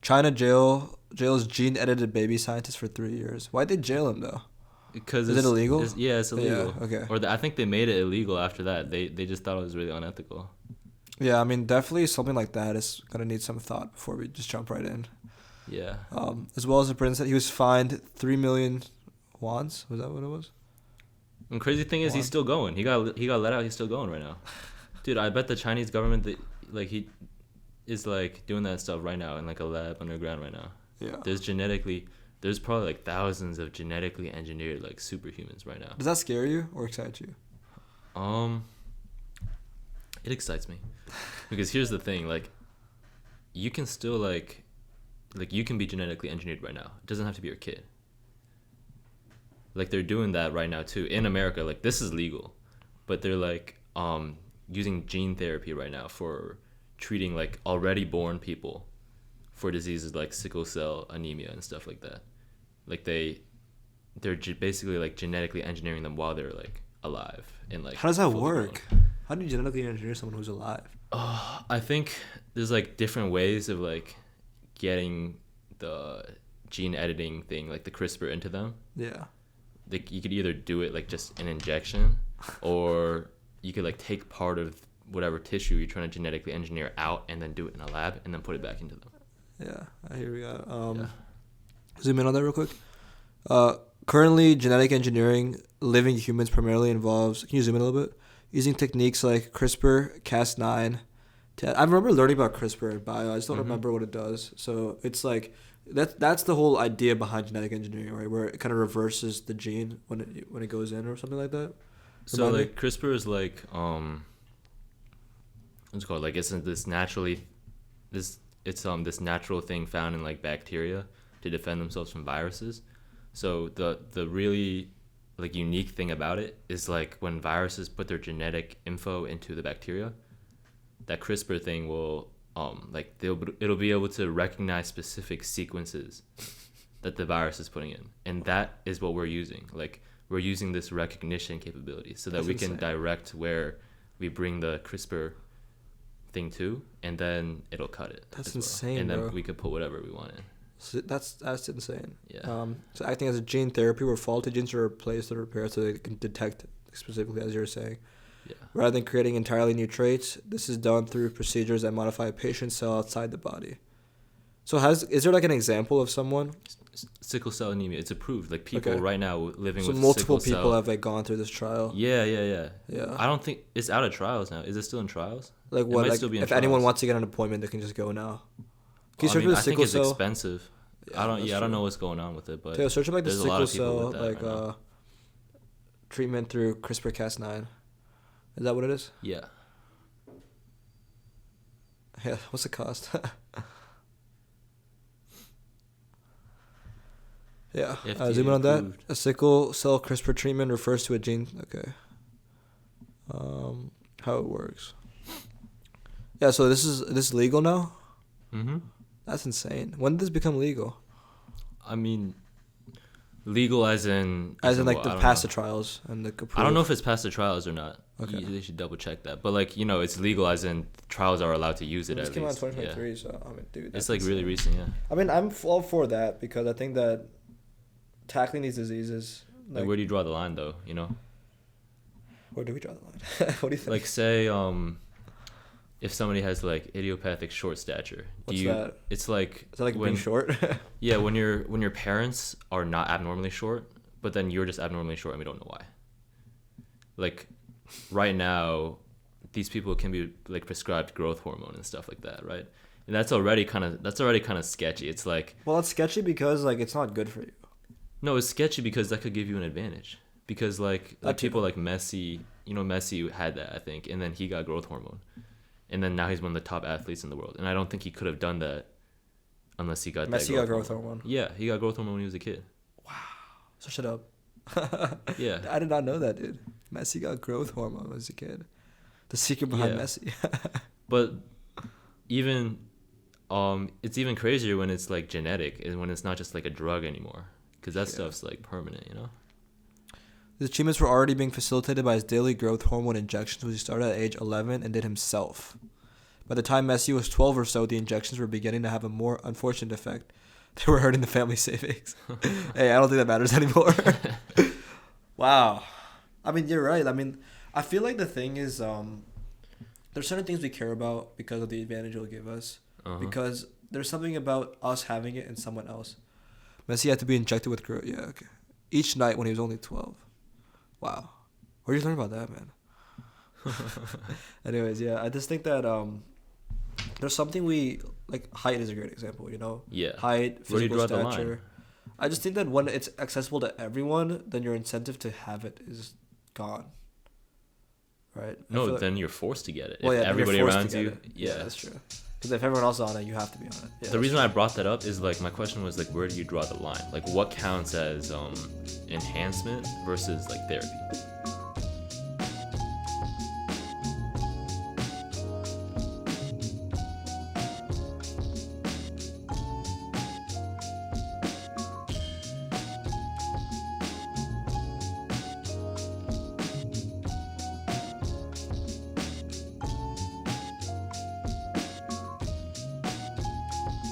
China jails gene edited baby scientists for 3 years. Why'd they jail him though? Because Is it illegal? It's illegal. Yeah. Okay. Or I think they made it illegal after that. They just thought it was really unethical. Yeah, I mean, definitely something like that is gonna need some thought before we just jump right in. Yeah. As well as the president said, he was fined 3 million wons. Was that what it was? And crazy thing is, he's still going. He got let out. He's still going right now. Dude, I bet the Chinese government he is like doing that stuff right now in like a lab underground right now. Yeah. There's probably like thousands of genetically engineered like superhumans right now. Does that scare you or excite you? It excites me because here's the thing, like you can still like you can be genetically engineered right now. It doesn't have to be your kid. Like they're doing that right now too in America. Like this is legal, but they're like using gene therapy right now for treating like already born people for diseases like sickle cell anemia and stuff like that. Like they're basically like genetically engineering them while they're like alive and like. How does that work? How do you genetically engineer someone who's alive? I think there's like different ways of like getting the gene editing thing, like the CRISPR, into them. Yeah. Like you could either do it like just an injection, or you could like take part of whatever tissue you're trying to genetically engineer out and then do it in a lab and then put it back into them. Yeah, here we go. Zoom in on that real quick. Currently, genetic engineering living humans primarily involves. Can you zoom in a little bit? Using techniques like CRISPR, Cas9. I remember learning about CRISPR in bio. I just don't remember what it does. So it's like that's the whole idea behind genetic engineering, right? Where it kind of reverses the gene when it goes in or something like that. So like CRISPR is like what's it called? Like it's this natural thing found in like bacteria to defend themselves from viruses. So the really like unique thing about it is like when viruses put their genetic info into the bacteria, that CRISPR thing will it'll be able to recognize specific sequences that the virus is putting in, and that is what we're using. Like we're using this recognition capability so that we can direct where we bring the CRISPR thing to, and then it'll cut it. That's insane, and then bro. we could put whatever we want in. So that's insane. Yeah. So acting as a gene therapy where faulty genes are replaced or repaired so they can detect specifically, as you were saying. Yeah. Rather than creating entirely new traits, this is done through procedures that modify a patient's cell outside the body. So is there like an example of someone? Sickle cell anemia. It's approved. Like people right now living with multiple sickle people cell. have like gone through this trial. Yeah. Yeah. I don't think it's out of trials now. Is it still in trials? Like what? Like if trials. anyone wants to get an appointment, they can just go now. Can you search for the I think sickle it's cell? expensive. I don't know what's going on with it, but Search up like the there's a lot sickle of people cell with that right now. treatment through CRISPR-Cas9. Is that what it is? Yeah. Yeah. What's the cost? Yeah. Zoom in on that. approved. A sickle cell CRISPR treatment refers to a gene. Okay. How it works. Yeah. So this is legal now. Mm-hmm. That's insane. When did this become legal? I mean, legal as in Like the past the trials and the approved. I don't know if it's past the trials or not. Okay. They should double check that. But like it's legal as in trials are allowed to use it. This at came out in least. 2023, Yeah. so I mean, dude, It's like really recent. Yeah. I mean, I'm all for that because I think that tackling these diseases. Like where do you draw the line, though? Where do we draw the line? What do you think? Like say if somebody has like idiopathic short stature, What's that? It's like Is that like being short? Yeah, when your parents are not abnormally short, but then you're just abnormally short and we don't know why. Like right now, these people can be like prescribed growth hormone and stuff like that, right? And that's already kind of sketchy. It's like, well, it's sketchy because like it's not good for you. no, it's sketchy because that could give you an advantage. Because like people like Messi, Messi had that, I think, and then he got growth hormone. And then now he's one of the top athletes in the world. And I don't think he could have done that unless he got Messi got growth hormone. Yeah, he got growth hormone when he was a kid. Wow. Search it up. Yeah. I did not know that, dude. Messi got growth hormone when he was a kid. The secret behind Messi. But even it's even crazier when it's like genetic and when it's not just like a drug anymore. Because that stuff's like permanent, The achievements were already being facilitated by his daily growth hormone injections, which he started at age 11 and did himself. By the time Messi was 12 or so, the injections were beginning to have a more unfortunate effect. They were hurting the family savings. Hey, I don't think that matters anymore. Wow. I mean, you're right. I mean, I feel like the thing is, there's certain things we care about because of the advantage it'll give us. Because there's something about us having it and someone else. Messi had to be injected with growth. Yeah, okay. Each night when he was only 12. Wow. Where did you learn about that, man? Anyways, yeah, I just think that there's something we like. Height is a great example, you know. Yeah. Height, Where do you physical draw the stature. line? I just think that when it's accessible to everyone, then your incentive to have it is gone. Right? I No, feel like- then you're forced to get it. well, If yeah, then you're everybody forced to around get you, it. yeah. That's true. Because if everyone else is on it, you have to be on it. Yeah, The reason I brought that up is like my question was like, where do you draw the line? Like, what counts as enhancement versus like therapy?